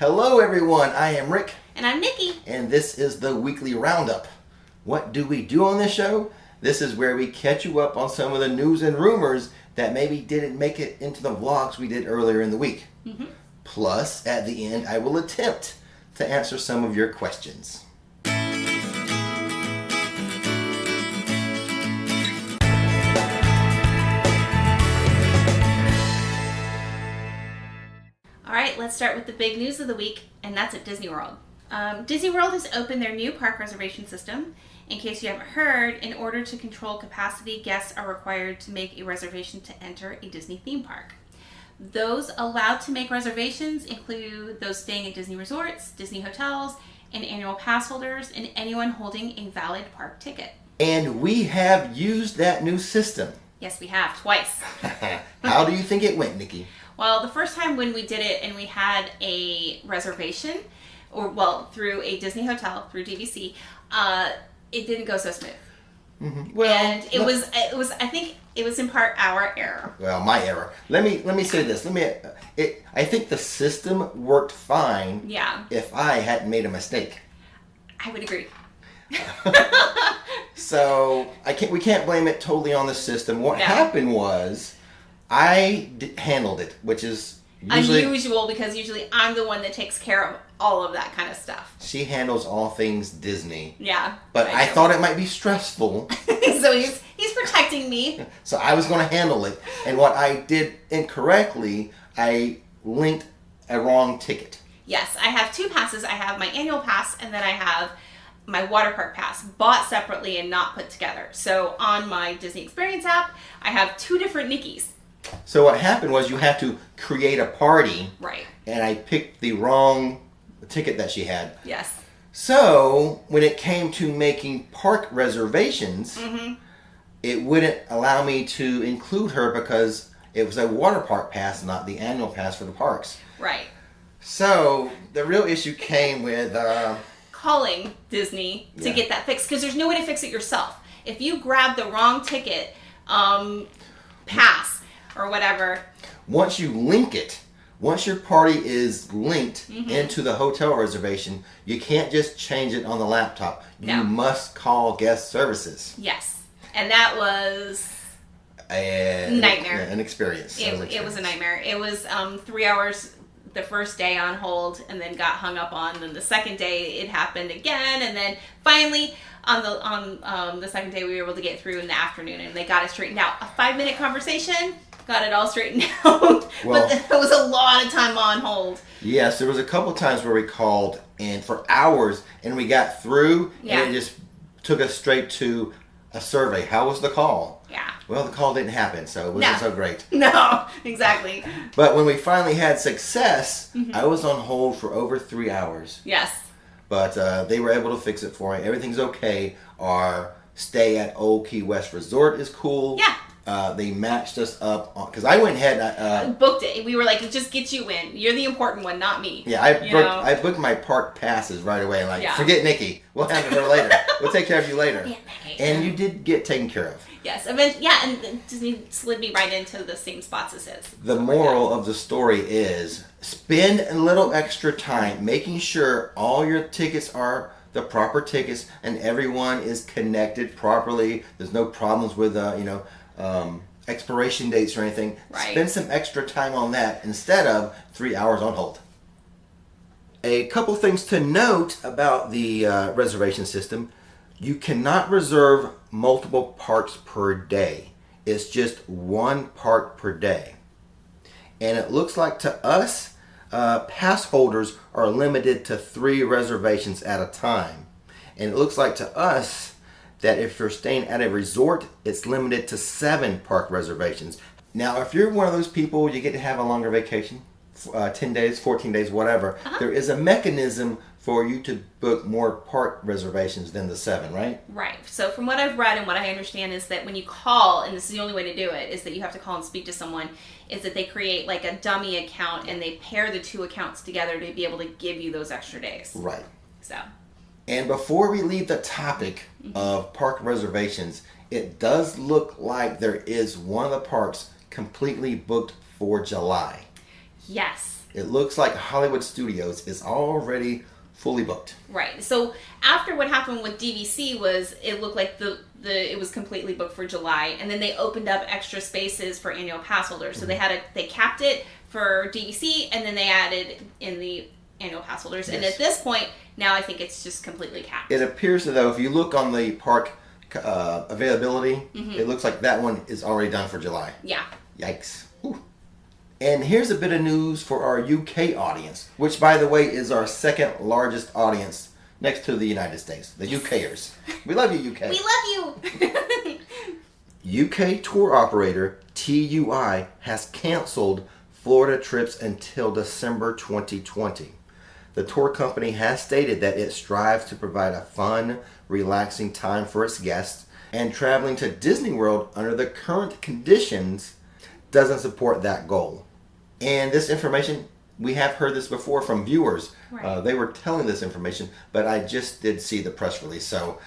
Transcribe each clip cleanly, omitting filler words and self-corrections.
Hello everyone, I am Rick. And I'm Nikki. And this is the weekly roundup. What do we do on this show? This is where we catch you up on some of the news and rumors that maybe didn't make it into the vlogs we did earlier in the week. Mm-hmm. Plus, at the end, I will attempt to answer some of your questions. Alright, let's start with the big news of the week, and that's at Disney World. Disney World has opened their new park reservation system. In case you haven't heard, in order to control capacity, guests are required to make a reservation to enter a Disney theme park. Those allowed to make reservations include those staying at Disney resorts, Disney hotels, and annual pass holders, and anyone holding a valid park ticket. And we have used that new system. Yes, we have, twice. How do you think it went, Nikki? Well, the first time when we did it and we had a reservation, through a Disney hotel, through DVC, it didn't go so smooth. Mm-hmm. Well, and it was. I think it was in part our error. Well, my error. Let me say this. I think the system worked fine. Yeah. If I hadn't made a mistake. I would agree. So we can't blame it totally on the system. What happened was I handled it, which is unusual because usually I'm the one that takes care of all of that kind of stuff. She handles all things Disney. Yeah. But I thought it might be stressful. So he's protecting me. So I was going to handle it. And what I did incorrectly, I linked a wrong ticket. Yes, I have two passes. I have my annual pass and then I have my water park pass, bought separately and not put together. So on my Disney Experience app, I have two different Nickies. So what happened was you had to create a party. Right. And I picked the wrong ticket that she had. Yes. So when it came to making park reservations, it wouldn't allow me to include her because it was a water park pass, not the annual pass for the parks. Right. So the real issue came with calling Disney to get that fixed because there's no way to fix it yourself. If you grab the wrong ticket, pass or whatever. Once you link it, once your party is linked into the hotel reservation, you can't just change it on the laptop. You must call guest services. Yes. And that was a nightmare. An experience. It was a nightmare. It was 3 hours the first day on hold and then got hung up on. Then the second day it happened again. And then finally on the second day we were able to get through in the afternoon and they got it straightened out. A 5-minute conversation. Got it all straightened out, but there was a lot of time on hold. Yes, there was a couple times where we called and for hours, and we got through, and it just took us straight to a survey. How was the call? Yeah. Well, the call didn't happen, so it wasn't so great. No, exactly. But when we finally had success, I was on hold for over 3 hours. Yes. But they were able to fix it for me. Everything's okay. Our stay at Old Key West Resort is cool. Yeah. They matched us up because I went ahead and booked it. We were like, just get you in. You're the important one, not me. Yeah, I booked my park passes right away. Like, forget Nikki. We'll handle her later. We'll take care of you later. And you did get taken care of. Yes, eventually, and Disney slid me right into the same spots as his. The moral of the story is spend a little extra time making sure all your tickets are the proper tickets and everyone is connected properly. There's no problems with expiration dates or anything. Right. Spend some extra time on that instead of 3 hours on hold. A couple things to note about the reservation system. You cannot reserve multiple parks per day. It's just one park per day. And it looks like to us, pass holders are limited to 3 reservations at a time. And it looks like to us that if you're staying at a resort, it's limited to 7 park reservations. Now, if you're one of those people, you get to have a longer vacation, 10 days, 14 days, whatever. There is a mechanism for you to book more park reservations than the 7, right? Right. So from what I've read and what I understand is that when you call, and this is the only way to do it, is that you have to call and speak to someone, is that they create like a dummy account and they pair the 2 accounts together to be able to give you those extra days. Right. So. And before we leave the topic of park reservations, it does look like there is one of the parks completely booked for July. Yes. It looks like Hollywood Studios is already fully booked. Right. So after what happened with DVC was it looked like it was completely booked for July, and then they opened up extra spaces for annual pass holders. So they capped it for DVC, and then they added in the annual pass holders. Yes. And at this point, now I think it's just completely capped. It appears as though if you look on the park availability, it looks like that one is already done for July. Yeah. Yikes. Whew. And here's a bit of news for our UK audience, which, by the way, is our second largest audience next to the United States, the UKers. We love you, UK. We love you. UK tour operator TUI has canceled Florida trips until December 2020. The tour company has stated that it strives to provide a fun, relaxing time for its guests, and traveling to Disney World under the current conditions doesn't support that goal. And this information, we have heard this before from viewers. Right. They were telling this information, but I just did see the press release. So,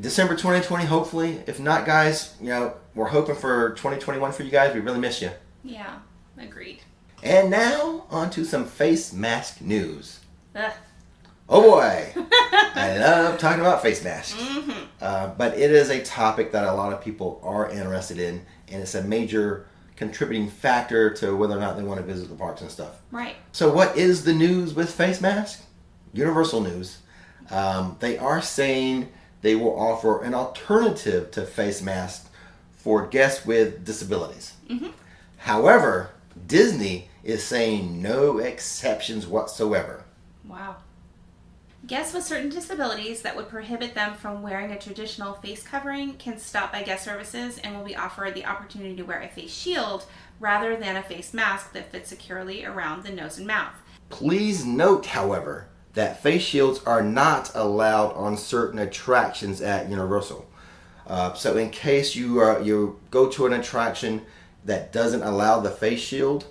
December 2020, hopefully. If not, guys, we're hoping for 2021 for you guys. We really miss you. Yeah, agreed. And now, on to some face mask news. Ugh. Oh boy! I love talking about face masks. But it is a topic that a lot of people are interested in, and it's a major contributing factor to whether or not they want to visit the parks and stuff. Right. So what is the news with face masks? Universal news. They are saying they will offer an alternative to face masks for guests with disabilities. However, Disney is saying no exceptions whatsoever. Wow. Guests with certain disabilities that would prohibit them from wearing a traditional face covering can stop by guest services and will be offered the opportunity to wear a face shield rather than a face mask that fits securely around the nose and mouth. Please note, however, that face shields are not allowed on certain attractions at Universal. So in case you go to an attraction that doesn't allow the face shield,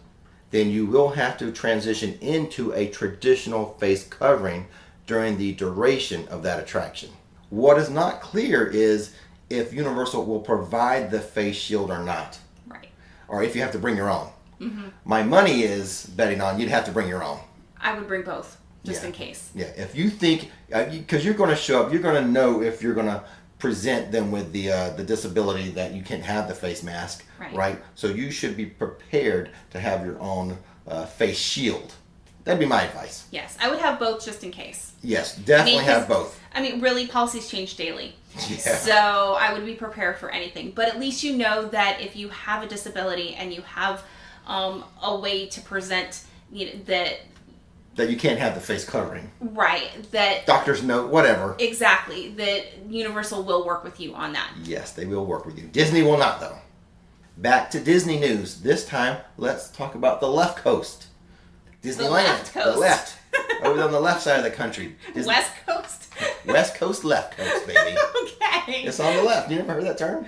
then you will have to transition into a traditional face covering during the duration of that attraction. What is not clear is if Universal will provide the face shield or not. Right. Or if you have to bring your own. My money is betting on you'd have to bring your own. I would bring both, just in case. Yeah, if you think, because you're going to show up, you're going to know if you're going to present them with the disability that you can't have the face mask, right? So you should be prepared to have your own face shield. That'd be my advice. Yes, I would have both just in case. Yes, definitely have both. I mean, really, policies change daily. Yeah. So I would be prepared for anything. But at least you know that if you have a disability and you have a way to present that you can't have the face covering. Right. That doctors know, whatever. Exactly. That Universal will work with you on that. Yes, they will work with you. Disney will not, though. Back to Disney news. This time, let's talk about the left coast. Disneyland. The left coast. The left. Over on the left side of the country. West Coast? West Coast, left coast, baby. Okay. It's on the left. You never heard that term?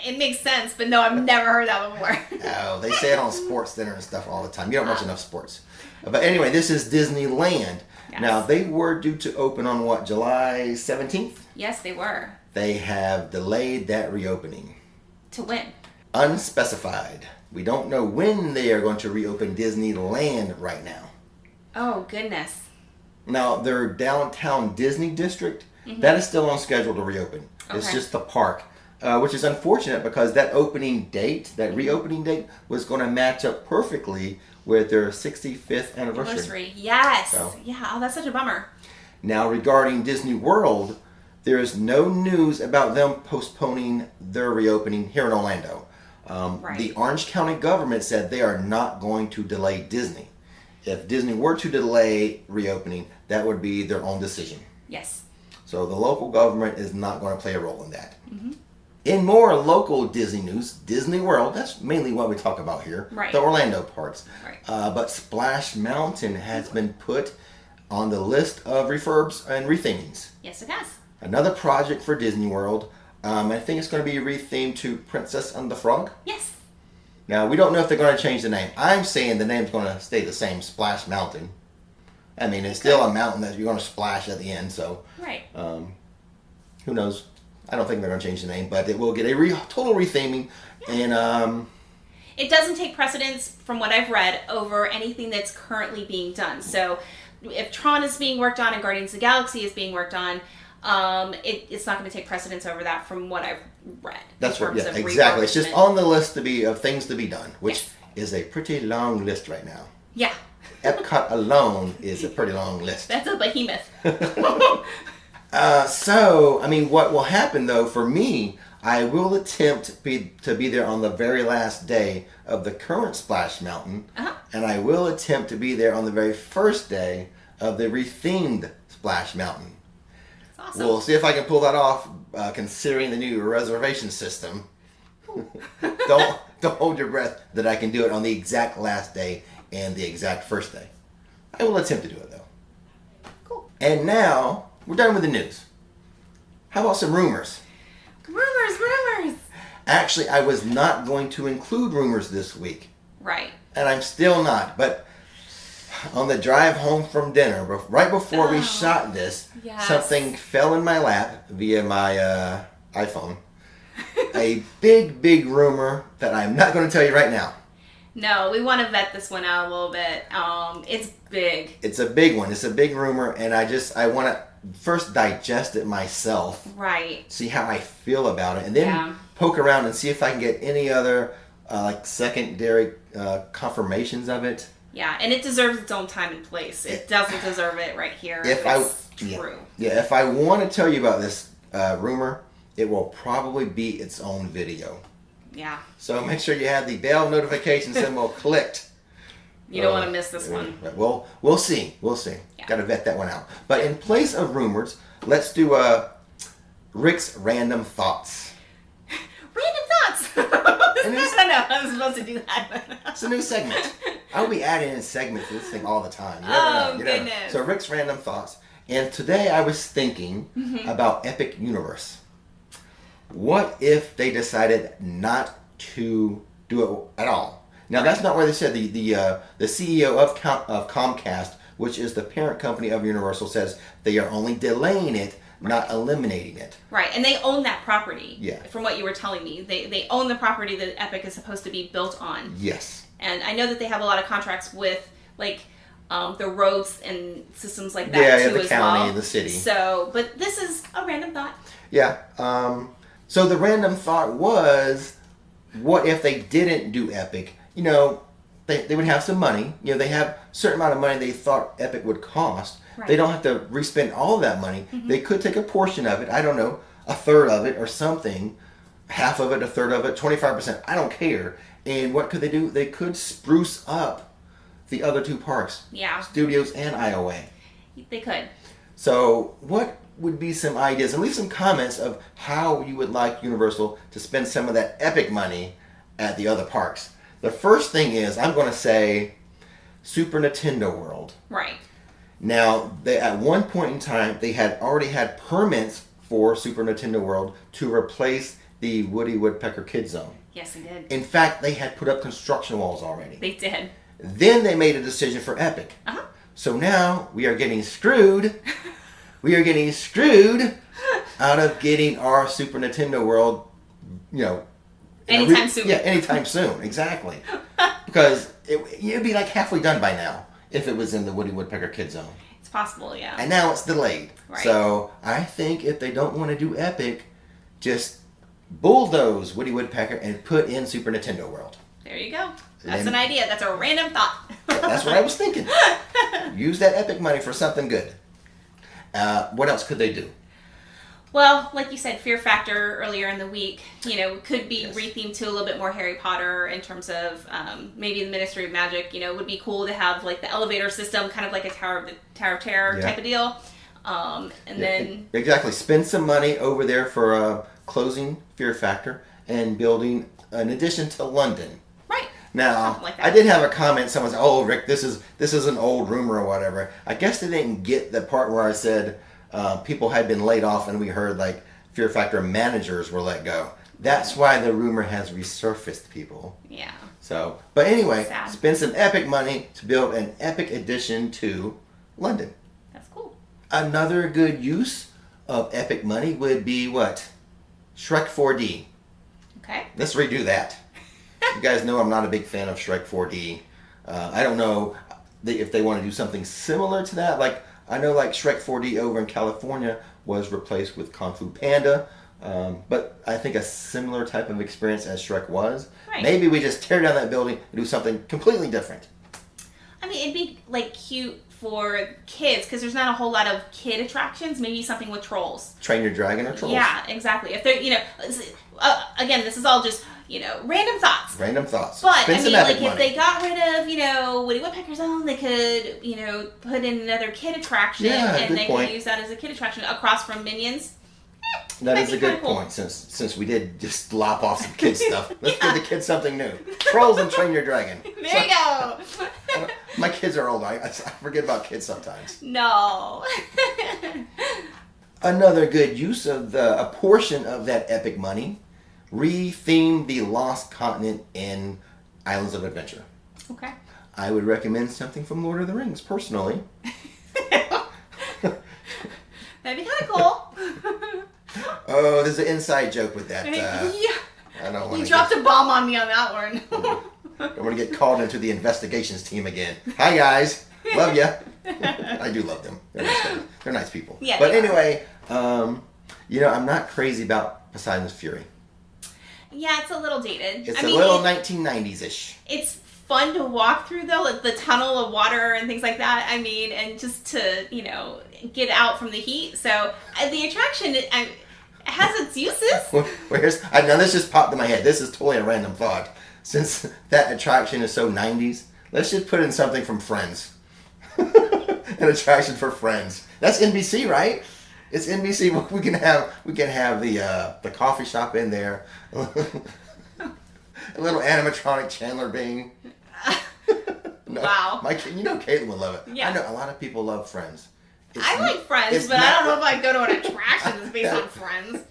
It makes sense, but no, I've never heard that before. Oh, they say it on Sports Center and stuff all the time. You don't watch enough sports. But anyway, this is Disneyland. Yes. Now, they were due to open on what, July 17th? Yes, they were. They have delayed that reopening. To when? Unspecified. We don't know when they are going to reopen Disneyland right now. Oh, goodness. Now, their downtown Disney district, that is still on schedule to reopen. Okay. It's just the park, which is unfortunate because that opening date, that reopening date, was going to match up perfectly with their 65th anniversary. Yes. So, yeah. Oh, that's such a bummer. Now, regarding Disney World, there is no news about them postponing their reopening here in Orlando. The Orange County government said they are not going to delay Disney. If Disney were to delay reopening, that would be their own decision. Yes. So the local government is not going to play a role in that. In more local Disney news, Disney World, that's mainly what we talk about here, the Orlando parts. But Splash Mountain has been put on the list of refurbs and rethemings. Yes, it has. Another project for Disney World. I think it's going to be rethemed to Princess and the Frog. Yes. Now, we don't know if they're going to change the name. I'm saying the name's going to stay the same, Splash Mountain. I mean, it's still a mountain that you're going to splash at the end, so... Right. Who knows? I don't think they're going to change the name, but it will get a total retheming. And it doesn't take precedence, from what I've read, over anything that's currently being done. So if Tron is being worked on and Guardians of the Galaxy is being worked on, it's not going to take precedence over that from what I've read. That's right. Yeah, exactly. It's just on the list of things to be done, which is a pretty long list right now. Yeah. Epcot alone is a pretty long list. That's a behemoth. So, I mean, what will happen though for me, I will attempt to be there on the very last day of the current Splash Mountain, and I will attempt to be there on the very first day of the rethemed Splash Mountain. That's awesome. We'll see if I can pull that off, considering the new reservation system. Don't hold your breath that I can do it on the exact last day and the exact first day. I will attempt to do it though. Cool. And now we're done with the news. How about some rumors? Rumors. Actually, I was not going to include rumors this week. Right. And I'm still not. But on the drive home from dinner, right before we shot this, something fell in my lap via my iPhone. A big rumor that I'm not going to tell you right now. No, we want to vet this one out a little bit. It's big. It's a big one. It's a big rumor, and I want to first digest it myself. Right. See how I feel about it, and then poke around and see if I can get any other secondary confirmations of it. Yeah, and it deserves its own time and place. It doesn't deserve it right here. True. Yeah, if I want to tell you about this rumor, it will probably be its own video. Yeah. So make sure you have the bell notification symbol clicked. You don't want to miss this one. Well, we'll see. Yeah. Got to vet that one out. But in place of rumors, let's do Rick's Random Thoughts. Random Thoughts! I was supposed to do that. It's a new segment. I'll be adding in segments to this thing all the time. You never know. Goodness. So Rick's Random Thoughts. And today I was thinking about Epic Universe. What if they decided not to do it at all? Now, that's not where they said. The CEO of Comcast, which is the parent company of Universal, says they are only delaying it, not eliminating it. Right, and they own that property. Yeah. From what you were telling me. They own the property that Epic is supposed to be built on. Yes. And I know that they have a lot of contracts with, the roads and systems like that, too, the as county well. and the city. So, but this is a random thought. Yeah. So the random thought was, what if they didn't do Epic? You know, they would have some money. You know, they have a certain amount of money they thought Epic would cost. Right. They don't have to re-spend all that money. Mm-hmm. They could take a portion of it. I don't know, a third of it or something. Half of it, a third of it, 25%. I don't care. And what could they do? They could spruce up the other two parks. Yeah. Studios and IOA. They could. So what would be some ideas, and leave some comments of how you would like Universal to spend some of that Epic money at the other parks. The first thing is, I'm going to say Super Nintendo World. Right. Now, at one point in time, they had already had permits for Super Nintendo World to replace the Woody Woodpecker Kid Zone. Yes, they did. In fact, they had put up construction walls already. They did. Then they made a decision for Epic. Uh-huh. So now we are getting screwed. We are getting screwed out of getting our Super Nintendo World, anytime soon. Yeah, anytime soon, exactly. Because it'd be like halfway done by now if it was in the Woody Woodpecker Kid Zone. It's possible, yeah. And now it's delayed. Right. So I think if they don't want to do Epic, just bulldoze Woody Woodpecker and put in Super Nintendo World. There you go. That's an idea. That's a random thought. That's what I was thinking. Use that Epic money for something good. What else could they do? Well, like you said, Fear Factor earlier in the week, could be rethemed to a little bit more Harry Potter in terms of maybe the Ministry of Magic. It would be cool to have like the elevator system, kind of like a Tower of Terror type of deal. Then exactly, spend some money over there for closing Fear Factor and building an addition to London. Right. Now, like that. I did have a comment. Someone said, "Oh, Rick, this is an old rumor or whatever." I guess they didn't get the part where I said people had been laid off, and we heard like Fear Factor managers were let go. That's why the rumor has resurfaced, people. Yeah. So, but anyway, Sad. Spend some Epic money to build an Epic addition to London. That's cool. Another good use of Epic money would be what? Shrek 4D. Okay. Let's redo that. You guys know I'm not a big fan of Shrek 4D. I don't know if they want to do something similar to that. Like, I know like Shrek 4D over in California was replaced with Kung Fu Panda. But I think a similar type of experience as Shrek was. Right. Maybe we just tear down that building and do something completely different. I mean, it'd be like cute for kids because there's not a whole lot of kid attractions. Maybe something with trolls. Train Your Dragon or Trolls. Yeah, exactly. If they're, again, this is all just, random thoughts. Random thoughts. But, Spend I some mean, epic like, money. if they got rid of, Woody Woodpecker's Own, they could, put in another kid attraction, and they could use that as a kid attraction across from Minions. That is a good point, since we did just lop off some kid stuff. Let's give the kids something new. Trolls and Train Your Dragon. There you go. My kids are old. I forget about kids sometimes. No. Another good use of a portion of that epic money, retheme the Lost Continent in Islands of Adventure. Okay. I would recommend something from Lord of the Rings, personally. That'd be kind of cool. Oh, there's an inside joke with that. Yeah. I don't want You to dropped a bomb on me on that one. don't want to get called into the investigations team again. Hi, guys. Love ya. I do love them. They're nice people. Yeah, but they are. anyway, I'm not crazy about Poseidon's Fury. Yeah, it's a little dated. It's a little 1990s-ish. It's fun to walk through, though, like the tunnel of water and things like that. I mean, and just to, get out from the heat. So the attraction has its uses. Now this just popped in my head. This is totally a random thought. Since that attraction is so 90s, let's just put in something from Friends. An attraction for Friends. That's NBC, right? It's NBC. We can have the coffee shop in there. A little animatronic Chandler Bing. No, Wow. Caitlin would love it. Yeah. I know a lot of people love Friends. I like Friends, but I don't know if I'd go to an attraction that's based on Friends.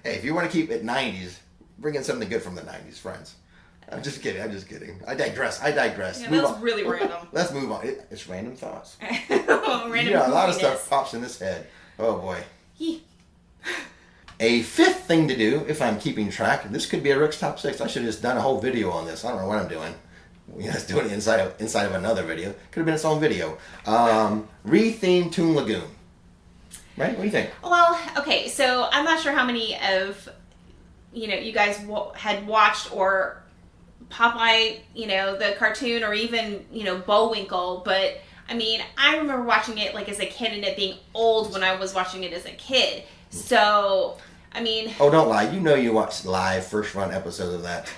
Hey, if you want to keep it 90s, bring in something good from the 90s, Friends. I'm just kidding. I digress. Yeah, that was really random. Let's move on. It's random thoughts. Random A lot of goofiness. stuff pops in this head. Oh, boy. Yee. A fifth thing to do, if I'm keeping track, and this could be a Rix Top 6. I should have just done a whole video on this. I don't know what I'm doing. Let's do it inside of another video. Could have been its own video. Retheme Toon Lagoon. Right? What do you think? Well, okay, so I'm not sure how many of, you guys had watched or Popeye, the cartoon, or even, Bullwinkle, but I mean, I remember watching it like as a kid and it being old when I was watching it as a kid. So, I mean... Oh, don't lie. You watched live first run episodes of that.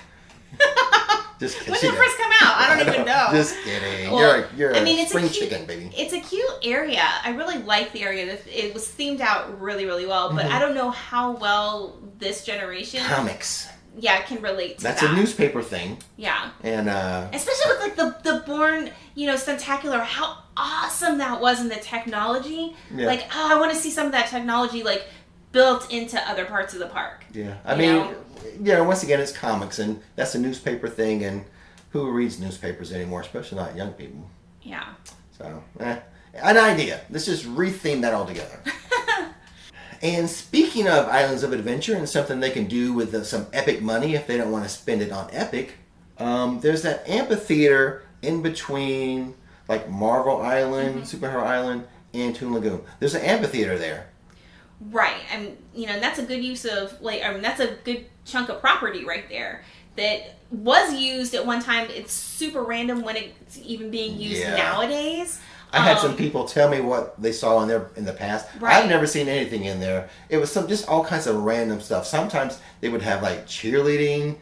Just kidding. When did it first come out? I don't even know. Just kidding. Well, you're it's spring a cute, chicken, baby. It's a cute area. I really like the area. It was themed out really, really well, but I don't know how well this generation... Comics. Yeah, can relate to That's that. a newspaper thing. Yeah. And especially with like the Bourne, Spectacular, how awesome that was in the technology. Yeah. Like, I want to see some of that technology like built into other parts of the park. Yeah. I mean, once again, it's comics, and that's a newspaper thing, and who reads newspapers anymore, especially not young people. Yeah. So, an idea. Let's just retheme that altogether. And speaking of Islands of Adventure and something they can do with some epic money if they don't want to spend it on epic, there's that amphitheater in between like Marvel Island, Superhero Island, and Toon Lagoon. There's an amphitheater there. Right. And, that's a good use of, that's a good chunk of property right there that was used at one time. It's super random when it's even being used nowadays. I had some people tell me what they saw in the past. Right. I've never seen anything in there. It was just all kinds of random stuff. Sometimes they would have like cheerleading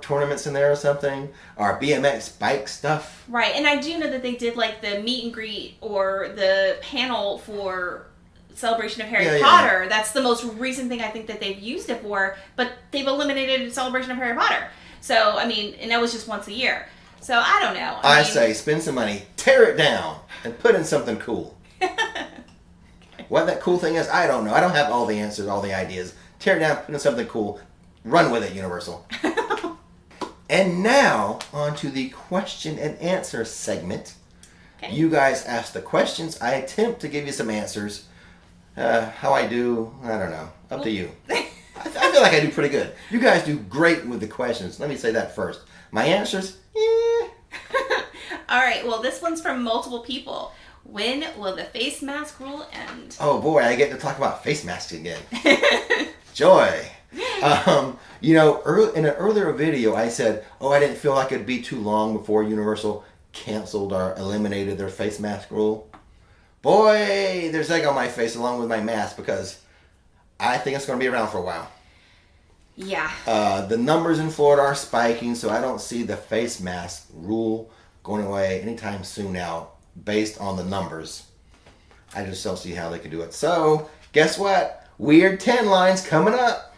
tournaments in there or something, or BMX bike stuff. Right, and I do know that they did like the meet and greet or the panel for Celebration of Harry Potter. Yeah. That's the most recent thing I think that they've used it for, but they've eliminated Celebration of Harry Potter. So, I mean, and that was just once a year. So, I don't know. I mean, say spend some money, tear it down, and put in something cool. What that cool thing is, I don't know. I don't have all the answers, all the ideas. Tear it down, put in something cool. Run with it, Universal. And now, on to the question and answer segment. Okay. You guys ask the questions. I attempt to give you some answers. How I do, I don't know. Up to you. I feel like I do pretty good. You guys do great with the questions. Let me say that first. My answers, All right, well, this one's from multiple people. When will the face mask rule end? Oh boy, I get to talk about face masks again. Joy. In an earlier video, I said, I didn't feel like it'd be too long before Universal canceled or eliminated their face mask rule. Boy, there's egg on my face along with my mask because I think it's going to be around for a while. Yeah. The numbers in Florida are spiking, so I don't see the face mask rule going away anytime soon now based on the numbers. I just don't see how they could do it. So, guess what? Weird 10 lines coming up.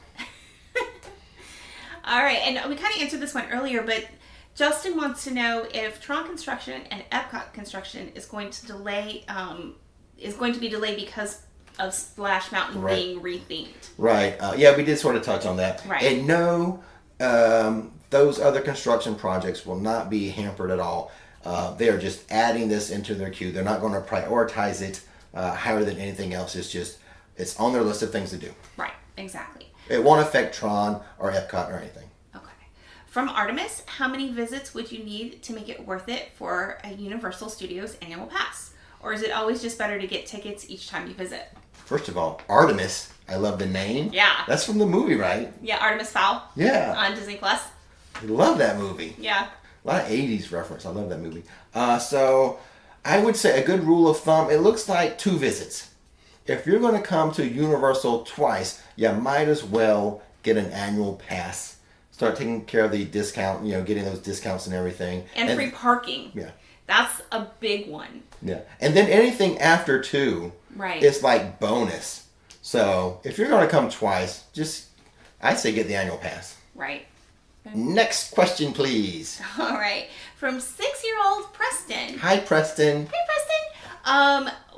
All right, and we kind of answered this one earlier, but Justin wants to know if Tron construction and Epcot construction is going to be delayed because of Splash Mountain being rethemed. Right. Yeah, we did sort of touch on that. Right. And no, those other construction projects will not be hampered at all. They are just adding this into their queue. They're not going to prioritize it higher than anything else. It's on their list of things to do. Right. Exactly. It won't affect Tron or Epcot or anything. Okay. From Artemis, how many visits would you need to make it worth it for a Universal Studios annual pass? Or is it always just better to get tickets each time you visit? First of all, Artemis. I love the name. Yeah. That's from the movie, right? Yeah, Artemis Fowl. Yeah. On Disney Plus. I love that movie. Yeah. A lot of 80s reference. I love that movie. So I would say a good rule of thumb, it looks like 2 visits. If you're going to come to Universal twice, you might as well get an annual pass. Start taking care of the discount, getting those discounts and everything. And free parking. Yeah. That's a big one. Yeah. And then anything after 2 is like bonus. So if you're going to come twice, I'd say get the annual pass. Right. Next question, please. All right. From 6-year-old Preston. Hi, Preston. Hey, Preston.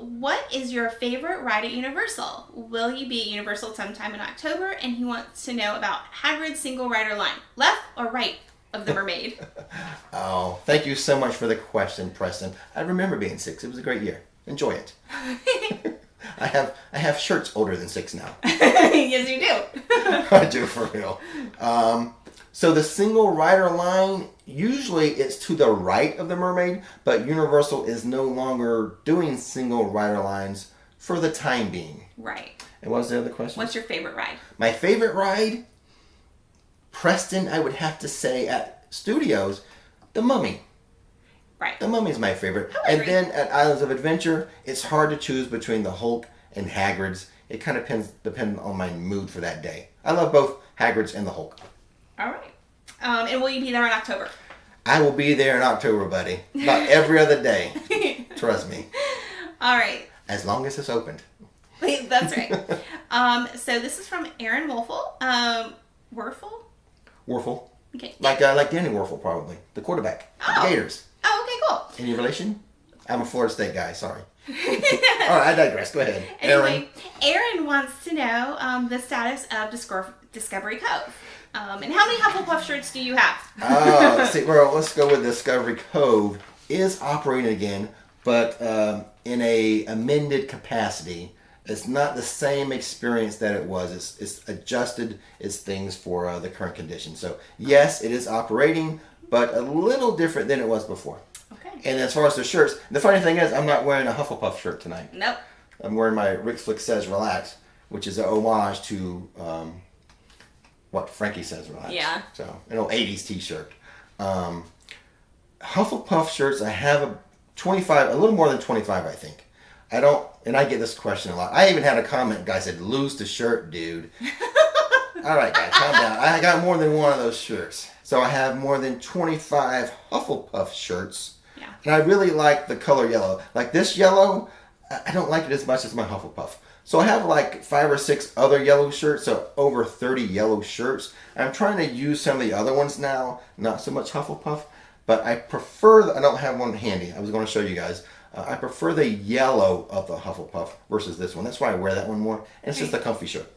What is your favorite ride at Universal? Will you be at Universal sometime in October? And he wants to know about Hagrid's single rider line. Left or right of the mermaid? Oh, thank you so much for the question, Preston. I remember being 6. It was a great year. Enjoy it. I have shirts older than 6 now. Yes, you do. I do, for real. So the single rider line, usually it's to the right of the mermaid, but Universal is no longer doing single rider lines for the time being. Right. And what was the other question? What's your favorite ride? My favorite ride? Preston, I would have to say at Studios, The Mummy. Right. The Mummy's my favorite. And then at Islands of Adventure, it's hard to choose between the Hulk and Hagrid's. It kind of depends on my mood for that day. I love both Hagrid's and the Hulk. All right. And will you be there in October? I will be there in October, buddy. About every other day. Trust me. All right. As long as it's opened. That's right. So this is from Aaron Wolfel. Werfel? Werfel. Okay. Like Danny Werfel, probably. The quarterback. The Gators. Oh, okay, cool. Any relation? I'm a Florida State guy, sorry. All right, I digress. Go ahead. Anyway, Aaron wants to know the status of Discovery Cove. And how many Hufflepuff shirts do you have? Let's go with Discovery Cove. Is operating again, but in a amended capacity. It's not the same experience that it was. It's adjusted its things for the current conditions. So yes, it is operating, but a little different than it was before. Okay. And as far as the shirts, the funny thing is I'm not wearing a Hufflepuff shirt tonight. Nope. I'm wearing my Flix Says Relax, which is an homage to what Frankie Says Relax. Yeah. So, an old 80s t-shirt. Hufflepuff shirts, I have a little more than 25, I think. And I get this question a lot. I even had a comment, guy said, lose the shirt, dude. All right, guys, calm down. I got more than one of those shirts. So I have more than 25 Hufflepuff shirts. Yeah. And I really like the color yellow. Like this yellow, I don't like it as much as my Hufflepuff. So I have like 5 or 6 other yellow shirts, so over 30 yellow shirts. I'm trying to use some of the other ones now, not so much Hufflepuff, but I prefer, I don't have one handy. I was going to show you guys. I prefer the yellow of the Hufflepuff versus this one. That's why I wear that one more. And it's just a comfy shirt.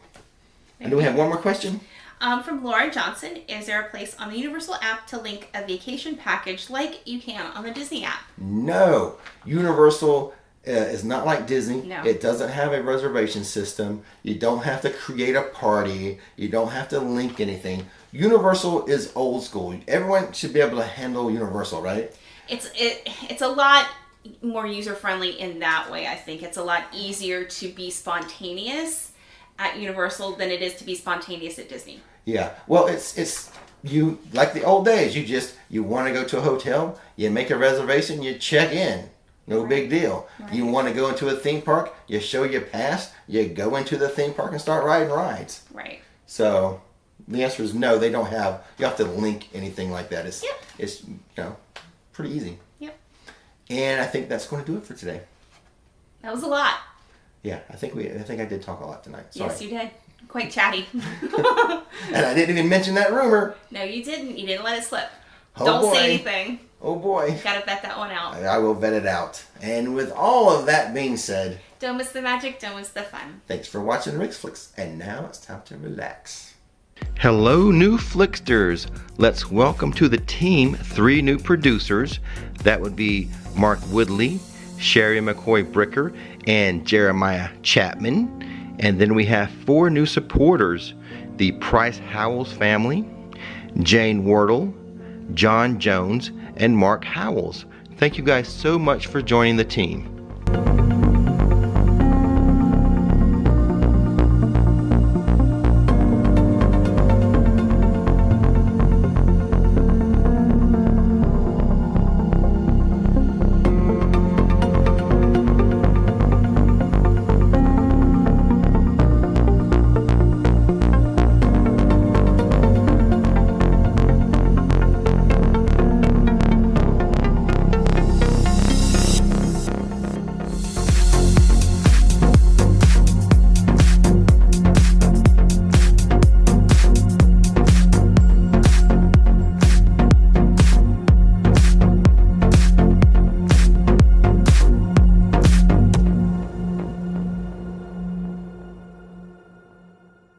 And do we have one more question? From Laura Johnson, is there a place on the Universal app to link a vacation package like you can on the Disney app? No. Universal It's not like Disney. No. It doesn't have a reservation system. You don't have to create a party. You don't have to link anything. Universal is old school. Everyone should be able to handle Universal, right? It's a lot more user friendly in that way. I think it's a lot easier to be spontaneous at Universal than it is to be spontaneous at Disney. Yeah. Well, it's you like the old days. You want to go to a hotel, you make a reservation, you check in. No big deal. Right. You want to go into a theme park, you show your pass, you go into the theme park and start riding rides. Right. So the answer is no, they don't have, you have to link anything like that. It's pretty easy. Yep. And I think that's going to do it for today. That was a lot. Yeah, I think I did talk a lot tonight. Sorry. Yes, you did. Quite chatty. And I didn't even mention that rumor. No, you didn't. You didn't let it slip. Oh, Don't boy. say anything. Oh boy. Gotta vet that one out. I will vet it out. And with all of that being said, Don't miss the magic, don't miss the fun. thanks for watching Rix Flix. And now it's time to relax. Hello, new Flixters. Let's welcome to the team 3 new producers. That would be Mark Woodley, Sherry McCoy Bricker, and Jeremiah Chapman. And then we have 4 new supporters, the Price Howells family, Jane Wardle, John Jones, and Mark Howells. Thank you guys so much for joining the team.